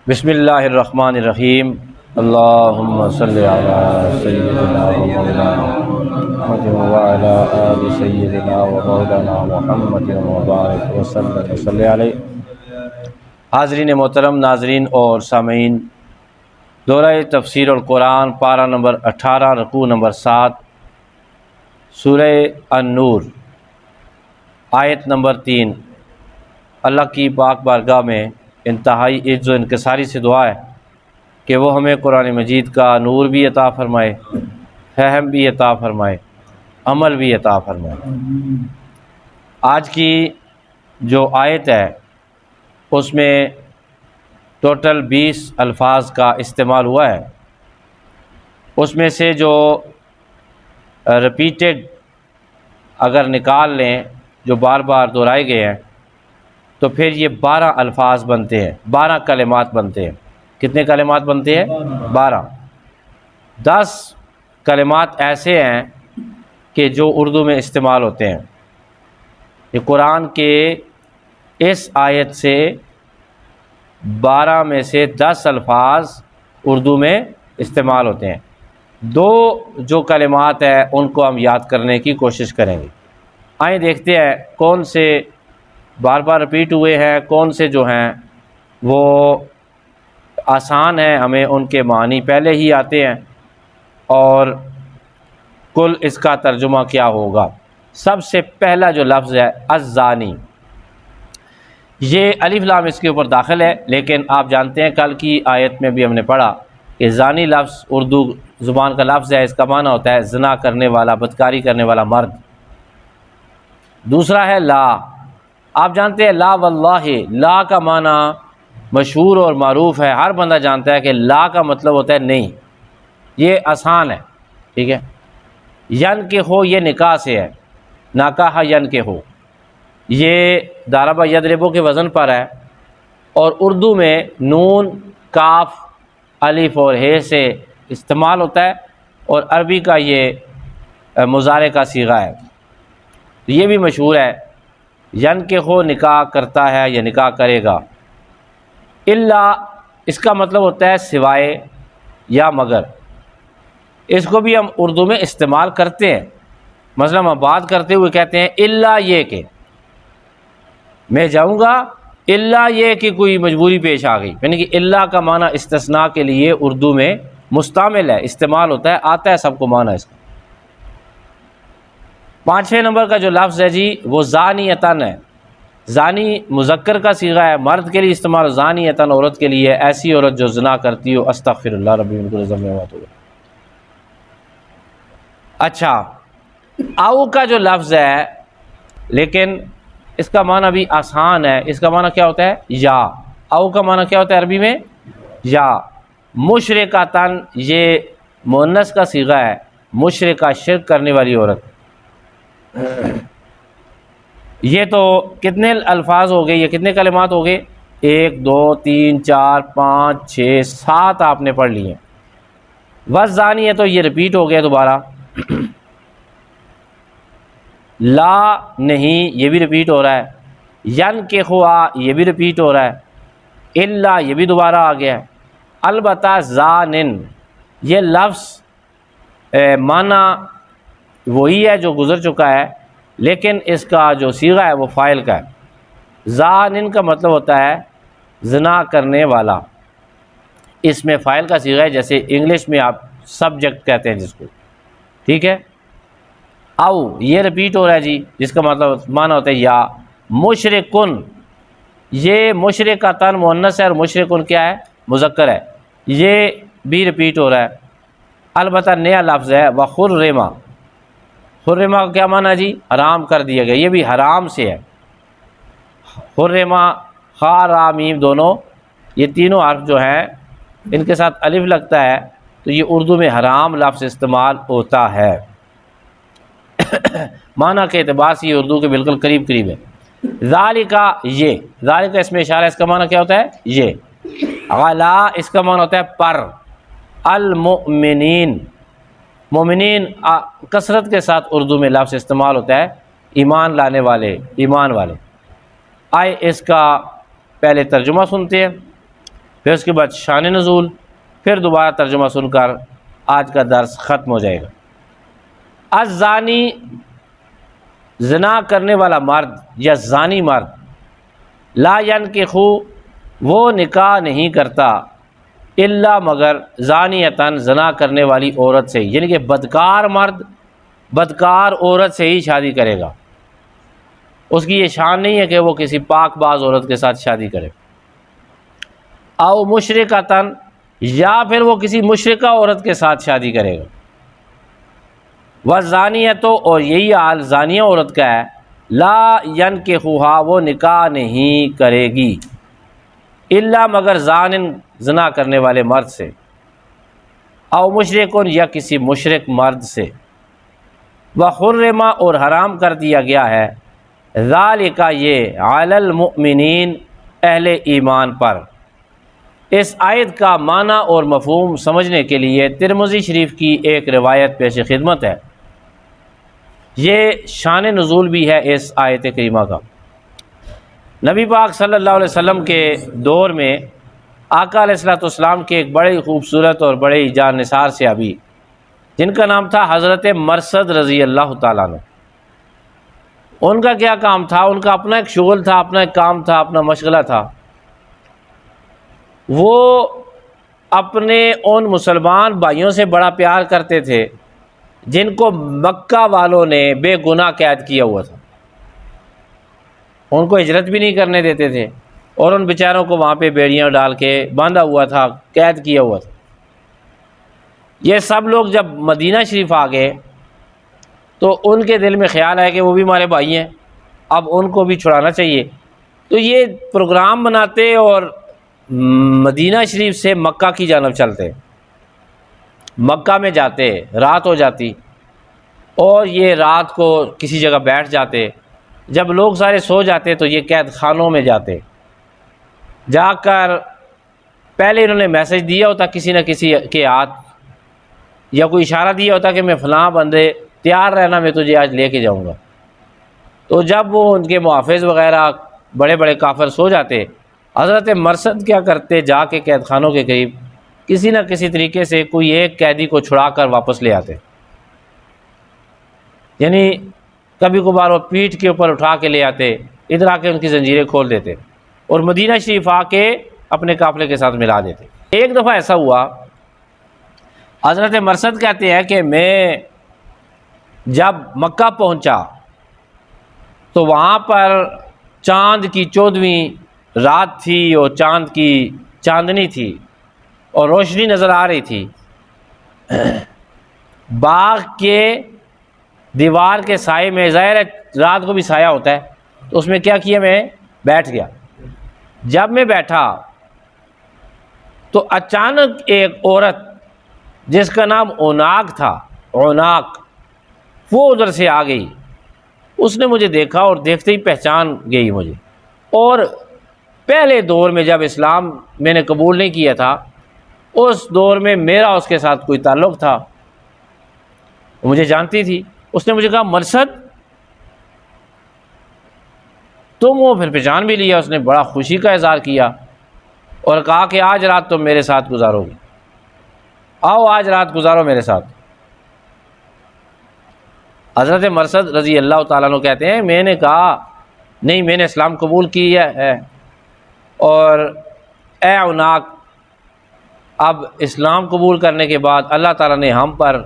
بسم اللہ الرحمن الرحیم اللہم صلی علی سیدنا و مولانا محمد وعلی آل سیدنا و مولانا محمد وبارک وسلم صلی علیہ۔ حاضرین محترم، ناظرین اور سامعین، دورہ تفسیر القرآن پارہ نمبر 18 رکوع نمبر 7 سورہ النور آیت نمبر 3۔ اللہ کی پاک بارگاہ میں انتہائی عجز و انکساری سے دعا ہے کہ وہ ہمیں قرآن مجید کا نور بھی عطا فرمائے، فہم بھی عطا فرمائے، عمل بھی عطا فرمائے۔ آج کی جو آیت ہے اس میں ٹوٹل 20 الفاظ کا استعمال ہوا ہے۔ اس میں سے جو ریپیٹڈ اگر نکال لیں، جو بار بار دہرائے گئے ہیں، تو پھر یہ 12 الفاظ بنتے ہیں، 12 کلمات بنتے ہیں۔ کتنے کلمات بنتے ہیں؟ 12۔ 10 کلمات ایسے ہیں کہ جو اردو میں استعمال ہوتے ہیں۔ یہ قرآن کے اس آیت سے 12 میں سے 10 الفاظ اردو میں استعمال ہوتے ہیں۔ 2 جو کلمات ہیں ان کو ہم یاد کرنے کی کوشش کریں گے۔ آئیں دیکھتے ہیں کون سے بار بار رپیٹ ہوئے ہیں، کون سے جو ہیں وہ آسان ہیں، ہمیں ان کے معنی پہلے ہی آتے ہیں، اور کل اس کا ترجمہ کیا ہوگا۔ سب سے پہلا جو لفظ ہے الزانی، یہ الف لام اس کے اوپر داخل ہے، لیکن آپ جانتے ہیں کل کی آیت میں بھی ہم نے پڑھا کہ زانی لفظ اردو زبان کا لفظ ہے، اس کا معنی ہوتا ہے زنا کرنے والا، بدکاری کرنے والا مرد۔ دوسرا ہے لا۔ آپ جانتے ہیں لا واللہ، لا کا معنی مشہور اور معروف ہے، ہر بندہ جانتا ہے کہ لا کا مطلب ہوتا ہے نہیں، یہ آسان ہے، ٹھیک ہے۔ ین کے ہو، یہ نکاح سے ہے، ناکاح ین کے ہو، یہ ضرب یضرب کے وزن پر ہے، اور اردو میں نون، کاف، الف اور ہے سے استعمال ہوتا ہے، اور عربی کا یہ مضارع کا صیغہ ہے، یہ بھی مشہور ہے۔ ین کے ہو نکاح کرتا ہے یا نکاح کرے گا۔ الا اس کا مطلب ہوتا ہے سوائے یا مگر، اس کو بھی ہم اردو میں استعمال کرتے ہیں۔ مثلا ہم بات کرتے ہوئے کہتے ہیں الا یہ کہ میں جاؤں گا، الا یہ کہ کوئی مجبوری پیش آ گئی، یعنی کہ الا کا معنی استثناء کے لیے اردو میں مستعمل ہے، استعمال ہوتا ہے، آتا ہے سب کو معنی اس کا۔ 5ویں نمبر کا جو لفظ ہے جی وہ زانیتن ہے۔ زانی مذکر کا صیغہ ہے، مرد کے لیے استعمال، زانیتن عورت کے لیے، ایسی عورت جو زنا کرتی ہو، استغفر اللہ ربی من کل ذنب واتوب الیہ۔ اچھا، او کا جو لفظ ہے لیکن اس کا معنی بھی آسان ہے، اس کا معنی کیا ہوتا ہے؟ یا۔ او کا معنی کیا ہوتا ہے عربی میں؟ یا۔ مشرکاتن، یہ مؤنث کا صیغہ ہے، مشرکہ شرک کرنے والی عورت۔ یہ تو کتنے الفاظ ہو گئے، یہ کتنے کلمات ہو گئے؟ 1 2 3 4 5 6 7 آپ نے پڑھ لی ہیں۔ والزانی ہے تو یہ ریپیٹ ہو گیا دوبارہ۔ لا نہیں، یہ بھی ریپیٹ ہو رہا ہے۔ ین کے ہوا، یہ بھی ریپیٹ ہو رہا ہے۔ الا یہ بھی دوبارہ آ گیا ہے۔ البتہ زانن، یہ لفظ معنی وہی ہے جو گزر چکا ہے، لیکن اس کا جو صیغہ ہے وہ فاعل کا ہے۔ زانن کا مطلب ہوتا ہے زنا کرنے والا، اس میں فاعل کا صیغہ ہے، جیسے انگلش میں آپ سبجیکٹ کہتے ہیں جس کو، ٹھیک ہے۔ او یہ ریپیٹ ہو رہا ہے جی، جس کا مطلب معنی ہوتا ہے یا۔ مشرکن، یہ مشرکاتن مؤنث ہے اور مشرکن کیا ہے؟ مذکر ہے، یہ بھی ریپیٹ ہو رہا ہے۔ البتہ نیا لفظ ہے وحرما۔ حرما کا کیا معنی ہے جی؟ حرام کر دیا گیا، یہ بھی حرام سے ہے۔ حرما، خا را میم دونوں، یہ تینوں حرف جو ہیں ان کے ساتھ الف لگتا ہے تو یہ اردو میں حرام لفظ استعمال ہوتا ہے۔ معنی کے اعتبار سے یہ اردو کے بالکل قریب قریب ہے۔ ذالکا، یہ ذالکا اس میں اشارہ ہے، اس کا معنی کیا ہوتا ہے؟ یہ۔ علا اس کا معنی ہوتا ہے پر۔ المؤمنین، مومنین کثرت کے ساتھ اردو میں لفظ استعمال ہوتا ہے، ایمان لانے والے، ایمان والے۔ آئے اس کا پہلے ترجمہ سنتے ہیں، پھر اس کے بعد شان نزول، پھر دوبارہ ترجمہ سن کر آج کا درس ختم ہو جائے گا۔ الزانی، زنا کرنے والا مرد یا زانی مرد، لا ینکح، وہ نکاح نہیں کرتا، الا مگر زانیتن، زنا کرنے والی عورت سے، یعنی کہ بدکار مرد بدکار عورت سے ہی شادی کرے گا۔ اس کی یہ شان نہیں ہے کہ وہ کسی پاک باز عورت کے ساتھ شادی کرے۔ او مشرکتن، یا پھر وہ کسی مشرکہ عورت کے ساتھ شادی کرے گا۔ والزانیۃ، اور یہی حال زانیہ عورت کا ہے، لا ینکحھا، وہ نکاح نہیں کرے گی، الا مگر زانن، زنا کرنے والے مرد سے، او مشرکن، یا کسی مشرک مرد سے۔ وحرم، اور حرام کر دیا گیا ہے، ذالک، یہ، علی المؤمنین، اہل ایمان پر۔ اس آیت کا معنی اور مفہوم سمجھنے کے لیے ترمذی شریف کی ایک روایت پیش خدمت ہے۔ یہ شان نزول بھی ہے اس آیت کریمہ کا۔ نبی پاک صلی اللہ علیہ وسلم کے دور میں آقا علیہ الصلوۃ والسلام کے ایک بڑے خوبصورت اور بڑے جان نثار صحابی، جن کا نام تھا حضرت مرثد رضی اللہ تعالیٰ عنہ۔ ان کا کیا کام تھا؟ ان کا اپنا ایک شغل تھا، اپنا ایک کام تھا، اپنا مشغلہ تھا۔ وہ اپنے ان مسلمان بھائیوں سے بڑا پیار کرتے تھے جن کو مکہ والوں نے بے گناہ قید کیا ہوا تھا، ان کو ہجرت بھی نہیں کرنے دیتے تھے، اور ان بیچاروں کو وہاں پہ بیڑیاں ڈال کے باندھا ہوا تھا، قید کیا ہوا تھا۔ یہ سب لوگ جب مدینہ شریف آ گئے تو ان کے دل میں خیال آیا کہ وہ بھی ہمارے بھائی ہیں، اب ان کو بھی چھڑانا چاہیے۔ تو یہ پروگرام بناتے اور مدینہ شریف سے مکہ کی جانب چلتے، مکہ میں جاتے، رات ہو جاتی، اور یہ رات کو کسی جگہ بیٹھ جاتے۔ جب لوگ سارے سو جاتے تو یہ قید خانوں میں جاتے، جا کر پہلے انہوں نے میسج دیا ہوتا کسی نہ کسی کے ہاتھ، یا کوئی اشارہ دیا ہوتا کہ میں فلاں بندے تیار رہنا، میں تجھے آج لے کے جاؤں گا۔ تو جب وہ ان کے محافظ وغیرہ بڑے بڑے کافر سو جاتے، حضرت مرثد کیا کرتے، جا کے قید خانوں کے قریب کسی نہ کسی طریقے سے کوئی ایک قیدی کو چھڑا کر واپس لے آتے، یعنی کبھی کبھار وہ پیٹھ کے اوپر اٹھا کے لے آتے، ادھر آ کے ان کی زنجیریں کھول دیتے اور مدینہ شریف آ کے اپنے قافلے کے ساتھ ملا دیتے۔ ایک دفعہ ایسا ہوا، حضرت مرثد کہتے ہیں کہ میں جب مکہ پہنچا تو وہاں پر چاند کی 14ویں رات تھی اور چاند کی چاندنی تھی اور روشنی نظر آ رہی تھی۔ باغ کے دیوار کے سائے میں، ظاہر ہے رات کو بھی سایہ ہوتا ہے، تو اس میں کیا کیا، میں بیٹھ گیا۔ جب میں بیٹھا تو اچانک ایک عورت جس کا نام اوناق تھا، اوناق، وہ ادھر سے آ گئی۔ اس نے مجھے دیکھا اور دیکھتے ہی پہچان گئی مجھے، اور پہلے دور میں جب اسلام میں نے قبول نہیں کیا تھا، اس دور میں میرا اس کے ساتھ کوئی تعلق تھا، وہ مجھے جانتی تھی۔ اس نے مجھے کہا مرثد تم وہ، پھر پہچان بھی لیا۔ اس نے بڑا خوشی کا اظہار کیا اور کہا کہ آج رات تم میرے ساتھ گزارو گے، آؤ آج رات گزارو میرے ساتھ۔ حضرت مرثد رضی اللہ تعالیٰ عنہ کہتے ہیں میں نے کہا نہیں، میں نے اسلام قبول کیا ہے، اور اے اوناق، اب اسلام قبول کرنے کے بعد اللہ تعالیٰ نے ہم پر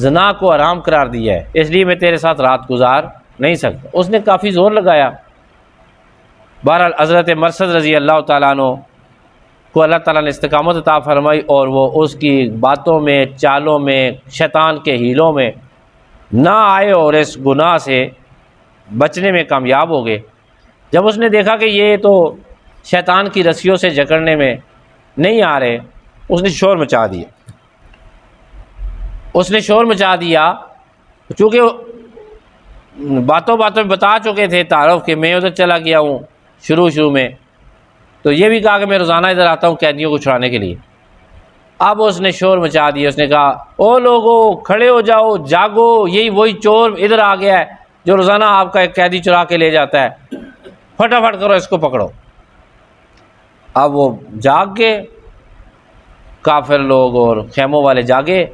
زنا کو حرام قرار دیا ہے، اس لیے میں تیرے ساتھ رات گزار نہیں سکتا۔ اس نے کافی زور لگایا۔ بہرحال حضرت مرثد رضی اللہ تعالیٰ عنہ کو اللہ تعالیٰ نے استقامت عطا فرمائی، اور وہ اس کی باتوں میں، چالوں میں، شیطان کے ہیلوں میں نہ آئے اور اس گناہ سے بچنے میں کامیاب ہو گئے۔ جب اس نے دیکھا کہ یہ تو شیطان کی رسیوں سے جکڑنے میں نہیں آ رہے، اس نے شور مچا دیا۔ اس نے شور مچا دیا، چونکہ باتوں میں بتا چکے تھے تعارف کہ میں ادھر چلا گیا ہوں شروع میں، تو یہ بھی کہا کہ میں روزانہ ادھر آتا ہوں قیدیوں کو چھڑانے کے لیے۔ اب اس نے شور مچا دیا، اس نے کہا او لوگو کھڑے ہو جاؤ، جاگو، یہی وہی چور ادھر آ گیا ہے جو روزانہ آپ کا ایک قیدی چرا کے لے جاتا ہے، پھٹافٹ کرو، اس کو پکڑو۔ اب وہ جاگ کے کافر لوگ اور خیموں والے جاگے.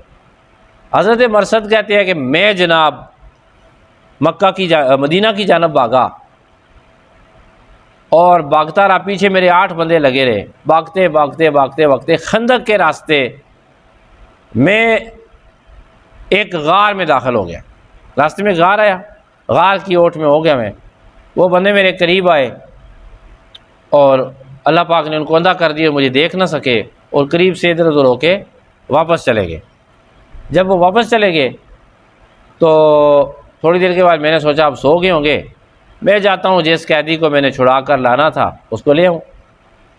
حضرت مرثد کہتے ہیں کہ میں جناب مدینہ کی جانب بھاگا اور بھاگتا رہا، پیچھے میرے 8 بندے لگے رہے، بھاگتے بھاگتے بھاگتے بھاگتے خندق کے راستے میں ایک غار میں داخل ہو گیا. راستے میں غار آیا، غار کی اوٹ میں ہو گیا میں. وہ بندے میرے قریب آئے اور اللہ پاک نے ان کو اندھا کر دیا، مجھے دیکھ نہ سکے اور قریب سے ادھر ادھر ہو کے واپس چلے گئے. جب وہ واپس چلے گئے تو تھوڑی دیر کے بعد میں نے سوچا اب سو گئے ہوں گے، میں جاتا ہوں جس قیدی کو میں نے چھڑا کر لانا تھا اس کو لے آؤں.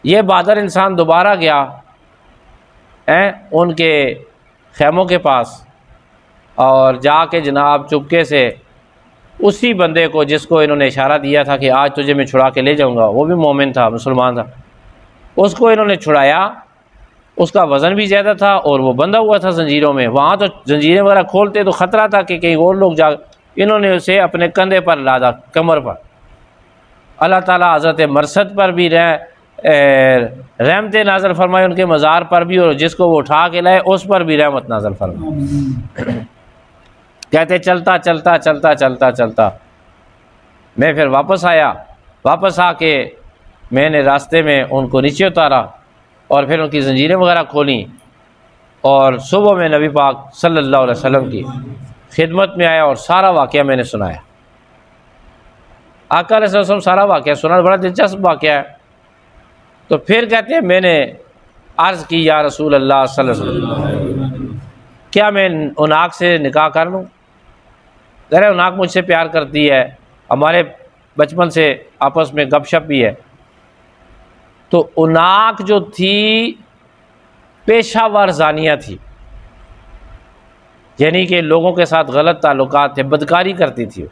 یہ بہادر انسان دوبارہ گیا ان کے خیموں کے پاس اور جا کے جناب چپکے سے اسی بندے کو جس کو انہوں نے اشارہ دیا تھا کہ آج تجھے میں چھڑا کے لے جاؤں گا، وہ بھی مومن تھا، مسلمان تھا، اس کو انہوں نے چھڑایا. اس کا وزن بھی زیادہ تھا اور وہ بندھا ہوا تھا زنجیروں میں. وہاں تو زنجیریں وغیرہ کھولتے تو خطرہ تھا کہ کہیں اور لوگ انہوں نے اسے اپنے کندھے پر لادا، کمر پر. اللہ تعالیٰ حضرت مرثد پر بھی رحمت نازل فرمائے، ان کے مزار پر بھی، اور جس کو وہ اٹھا کے لائے اس پر بھی رحمت نازل فرمائے. کہتے چلتا چلتا چلتا چلتا چلتا میں پھر واپس آیا. واپس آ کے میں نے راستے میں ان کو نیچے اتارا اور پھر ان کی زنجیریں وغیرہ کھولیں، اور صبح میں نبی پاک صلی اللہ علیہ وسلم کی خدمت میں آیا اور سارا واقعہ میں نے سنایا. آقا علیہ وسلم سارا واقعہ سنا، بڑا دلچسپ واقعہ ہے. تو پھر کہتے ہیں میں نے عرض کی یا رسول اللہ صلی اللہ علیہ وسلم کیا میں اناق سے نکاح کر لوں؟ ذرا اناق مجھ سے پیار کرتی ہے، ہمارے بچپن سے آپس میں گپ شپ بھی ہے. تو اناق جو تھی پیشہ ور زانیہ تھی، یعنی کہ لوگوں کے ساتھ غلط تعلقات تھے، بدکاری کرتی تھی.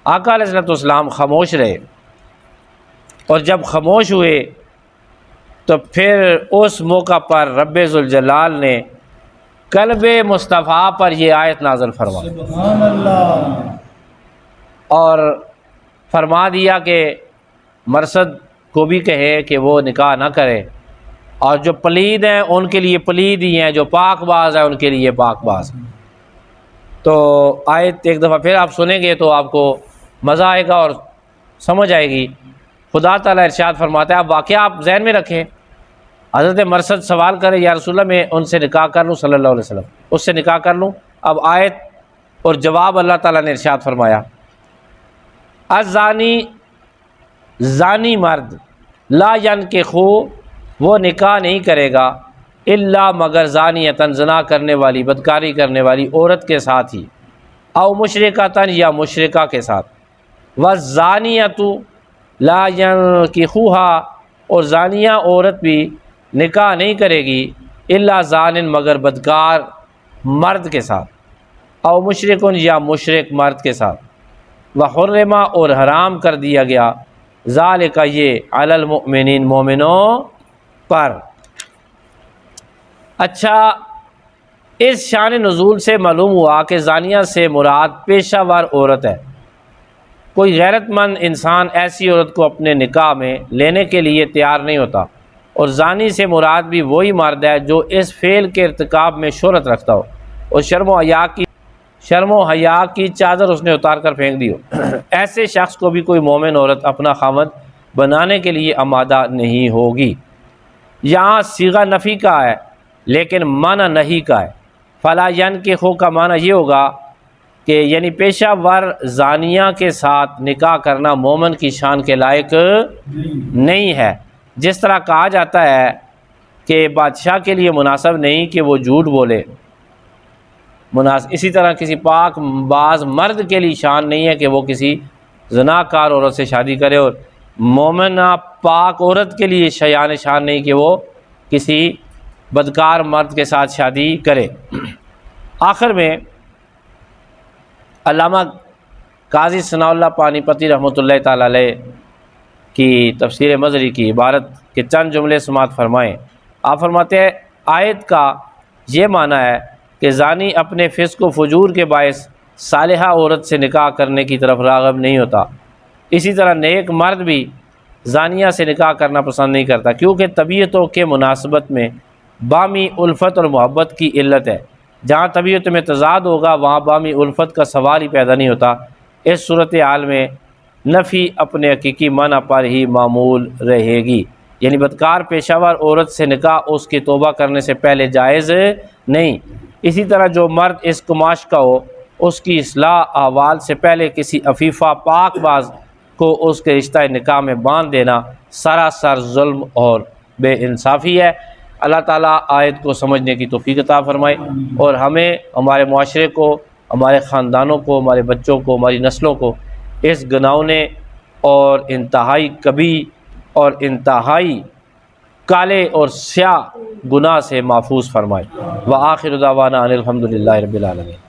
آقا علیہ السلام خاموش رہے، اور جب خاموش ہوئے تو پھر اس موقع پر رب ذوالجلال نے قلب مصطفیٰ پر یہ آیت نازل فرمائی سبحان اللہ، اور فرما دیا کہ مرثد کو بھی کہے کہ وہ نکاح نہ کرے، اور جو پلید ہیں ان کے لیے پلید ہی ہیں، جو پاک باز ہیں ان کے لیے پاک باز ہیں. تو آیت ایک دفعہ پھر آپ سنیں گے تو آپ کو مزہ آئے گا اور سمجھ آئے گی. خدا تعالیٰ ارشاد فرماتا ہے، آپ واقعہ آپ ذہن میں رکھیں. حضرت مرثد سوال کرے یا رسول اللہ میں ان سے نکاح کر لوں، صلی اللہ علیہ وسلم اس سے نکاح کر لوں. اب آیت اور جواب اللہ تعالیٰ نے ارشاد فرمایا، الزانی زانی مرد لا ینکحُ وہ نکاح نہیں کرے گا الا مگر زانیۃ زنا کرنے والی، بدکاری کرنے والی عورت کے ساتھ ہی، او مشرکۃ یا مشرکہ کے ساتھ، والزانیۃ لا ینکحُھها اور زانیہ عورت بھی نکاح نہیں کرے گی الا زان مگر بدکار مرد کے ساتھ، او مشرکن یا مشرک مرد کے ساتھ. وحرم اور حرام کر دیا گیا ذالک یہ علی المؤمنین مومنوں پر. اچھا، اس شان نزول سے معلوم ہوا کہ زانیہ سے مراد پیشہ ور عورت ہے. کوئی غیرت مند انسان ایسی عورت کو اپنے نکاح میں لینے کے لیے تیار نہیں ہوتا، اور زانی سے مراد بھی وہی مرد ہے جو اس فعل کے ارتکاب میں شہرت رکھتا ہو اور شرم و حیا کی چادر اس نے اتار کر پھینک دی ہو. ایسے شخص کو بھی کوئی مومن عورت اپنا خاوند بنانے کے لیے آمادہ نہیں ہوگی. یہاں صیغہ نفی کا ہے لیکن معنی نہیں کا ہے. فلا ینکحُ کا معنی یہ ہوگا کہ یعنی پیشہ ور زانیہ کے ساتھ نکاح کرنا مومن کی شان کے لائق نہیں ہے. جس طرح کہا جاتا ہے کہ بادشاہ کے لیے مناسب نہیں کہ وہ جھوٹ بولے، اسی طرح کسی پاک باز مرد کے لیے شان نہیں ہے کہ وہ کسی زناکار عورت سے شادی کرے، اور مومنہ پاک عورت کے لیے شان نہیں کہ وہ کسی بدکار مرد کے ساتھ شادی کرے. آخر میں علامہ قاضی ثناء اللہ پانی پتی رحمۃ اللہ تعالی علیہ کی تفسیر مظہری کی عبارت کے چند جملے سماعت فرمائیں. آپ فرماتے ہیں آیت کا یہ معنی ہے کہ زانی اپنے فسق و فجور کے باعث صالحہ عورت سے نکاح کرنے کی طرف راغب نہیں ہوتا. اسی طرح نیک مرد بھی زانیہ سے نکاح کرنا پسند نہیں کرتا، کیونکہ طبیعتوں کے مناسبت میں بامی الفت اور محبت کی علت ہے۔ جہاں طبیعت میں تضاد ہوگا وہاں بامی الفت کا سوال ہی پیدا نہیں ہوتا۔ اس صورتحال میں نفی اپنے حقیقی معنی پر ہی معمول رہے گی، یعنی بدکار پیشہ ور عورت سے نکاح اس کی توبہ کرنے سے پہلے جائز نہیں۔ اسی طرح جو مرد اس کماش کا ہو، اس کی اصلاح احوال سے پہلے کسی عفیفہ پاک باز کو اس کے رشتہ نکاح میں باندھ دینا سراسر ظلم اور بے انصافی ہے۔ اللہ تعالیٰ آیت کو سمجھنے کی توفیق عطا فرمائے، اور ہمیں، ہمارے معاشرے کو، ہمارے خاندانوں کو، ہمارے بچوں کو، ہماری نسلوں کو اس گناونے اور انتہائی کبھی اور انتہائی کالے اور سیاہ گناہ سے محفوظ فرمائے۔ وآخر دعوانا ان الحمد للہ رب العالمین۔